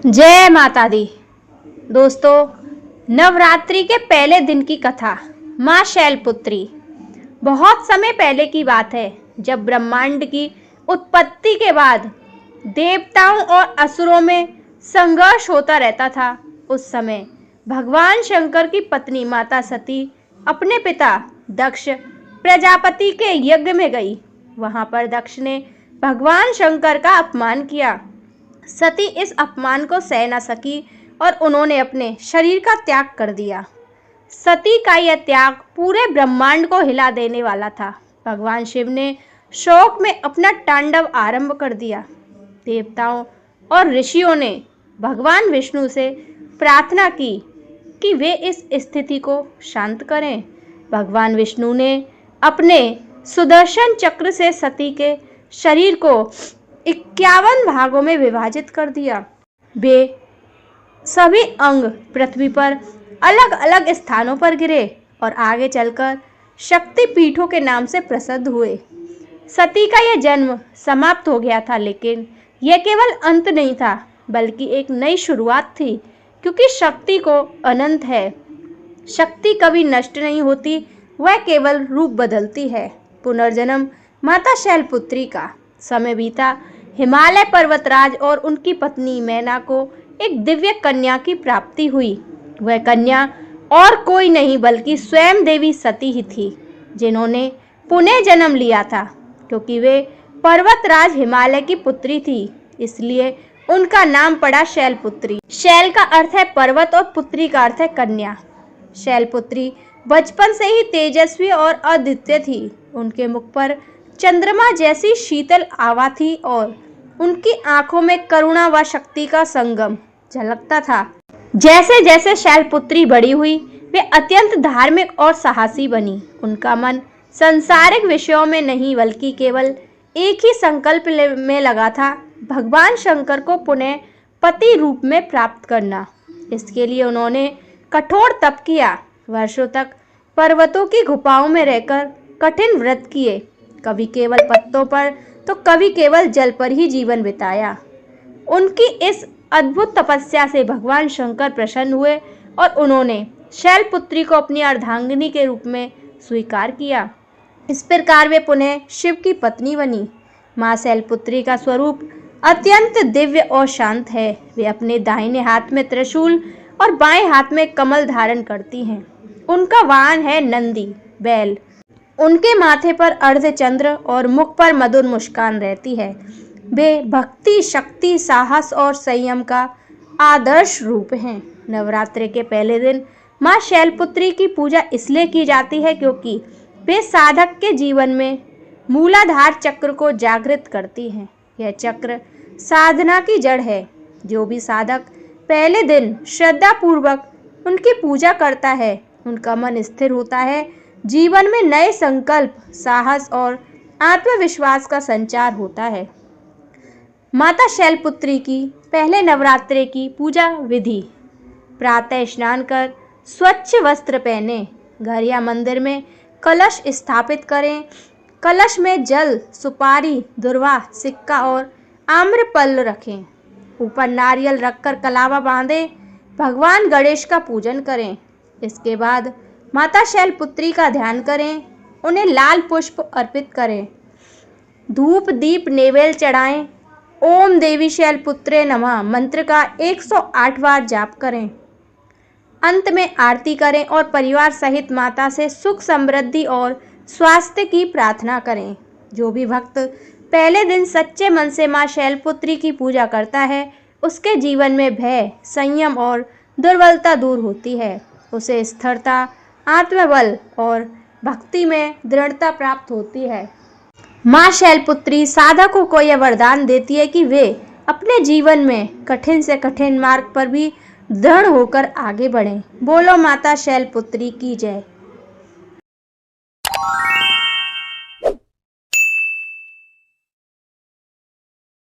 जय माता दी। दोस्तों, नवरात्रि के पहले दिन की कथा माँ शैलपुत्री। बहुत समय पहले की बात है, जब ब्रह्मांड की उत्पत्ति के बाद देवताओं और असुरों में संघर्ष होता रहता था। उस समय भगवान शंकर की पत्नी माता सती अपने पिता दक्ष प्रजापति के यज्ञ में गई। वहां पर दक्ष ने भगवान शंकर का अपमान किया। सती इस अपमान को सह न सकी और उन्होंने अपने शरीर का त्याग कर दिया। सती का यह त्याग पूरे ब्रह्मांड को हिला देने वाला था। भगवान शिव ने शोक में अपना तांडव आरंभ कर दिया। देवताओं और ऋषियों ने भगवान विष्णु से प्रार्थना की कि वे इस स्थिति को शांत करें। भगवान विष्णु ने अपने सुदर्शन चक्र से सती के शरीर को 51 भागों में विभाजित कर दिया। वे सभी अंग पृथ्वी पर अलग अलग स्थानों पर गिरे और आगे चलकर शक्ति पीठों के नाम से प्रसिद्ध हुए। सती का यह जन्म समाप्त हो गया था, लेकिन यह केवल अंत नहीं था, बल्कि एक नई शुरुआत थी, क्योंकि शक्ति को अनंत है। शक्ति कभी नष्ट नहीं होती, वह केवल रूप बदलती है। पुनर्जन्म माता शैलपुत्री का। समय बीता। हिमालय पर्वतराज और उनकी पत्नी मैना को एक दिव्य कन्या की प्राप्ति हुई। वह कन्या और कोई नहीं बल्कि स्वयं देवी सती ही थी, जिन्होंने पुनः जन्म लिया था। क्योंकि वे पर्वतराज हिमालय की पुत्री थी, इसलिए उनका नाम पड़ा शैलपुत्री। शैल का अर्थ है पर्वत और पुत्री का अर्थ है कन्या। शैलपुत्री बचपन से ही तेजस्वी और अद्वितीय थी। उनके मुख पर चंद्रमा जैसी शीतल आभा थी और उनकी आंखों में करुणा व शक्ति का संगम झलकता था। जैसे जैसे शैलपुत्री बड़ी हुई, वे अत्यंत धार्मिक और साहसी बनी। उनका मन सांसारिक विषयों में नहीं बल्कि केवल एक ही संकल्प में लगा था, भगवान शंकर को पुनः पति रूप में प्राप्त करना। इसके लिए उन्होंने कठोर तप किया। वर्षों तक पर्वतों की गुफाओं में रहकर कठिन व्रत किए, कभी केवल पत्तों पर तो कभी केवल जल पर ही जीवन बिताया। उनकी इस अद्भुत तपस्या से भगवान शंकर प्रसन्न हुए और उन्होंने शैलपुत्री को अपनी अर्धांगिनी के रूप में स्वीकार किया। इस प्रकार वे पुनः शिव की पत्नी बनी। माँ शैलपुत्री का स्वरूप अत्यंत दिव्य और शांत है। वे अपने दाहिने हाथ में त्रिशूल और बाएं हाथ में कमल धारण करती हैं। उनका वाहन है नंदी बैल। उनके माथे पर अर्धचंद्र और मुख पर मधुर मुस्कान रहती है। वे भक्ति, शक्ति, साहस और संयम का आदर्श रूप हैं। नवरात्रि के पहले दिन माँ शैलपुत्री की पूजा इसलिए की जाती है क्योंकि वे साधक के जीवन में मूलाधार चक्र को जागृत करती हैं। यह चक्र साधना की जड़ है। जो भी साधक पहले दिन श्रद्धापूर्वक उनकी पूजा करता है, उनका मन स्थिर होता है। जीवन में नए संकल्प, साहस और आत्मविश्वास का संचार होता है। माता शैलपुत्री की पहले नवरात्रि की पूजा विधि। प्रातः स्नान कर स्वच्छ वस्त्र पहने, घर या मंदिर में कलश स्थापित करें। कलश में जल, सुपारी, दुर्वा, सिक्का और आम्रफल रखें। ऊपर नारियल रखकर कलावा बांधें। भगवान गणेश का पूजन करें। इसके बाद माता शैलपुत्री का ध्यान करें। उन्हें लाल पुष्प अर्पित करें। धूप दीप नैवेद्य चढ़ाएं। ओम देवी शैलपुत्रे नमः मंत्र का 108 बार जाप करें। अंत में आरती करें और परिवार सहित माता से सुख, समृद्धि और स्वास्थ्य की प्रार्थना करें। जो भी भक्त पहले दिन सच्चे मन से माँ शैलपुत्री की पूजा करता है, उसके जीवन में भय, संयम और दुर्बलता दूर होती है। उसे स्थिरता, आत्मबल और भक्ति में दृढ़ता प्राप्त होती है। माँ शैलपुत्री साधकों को यह वरदान देती है कि वे अपने जीवन में कठिन से कठिन मार्ग पर भी दृढ़ होकर आगे बढ़ें। बोलो माता शैलपुत्री की जय।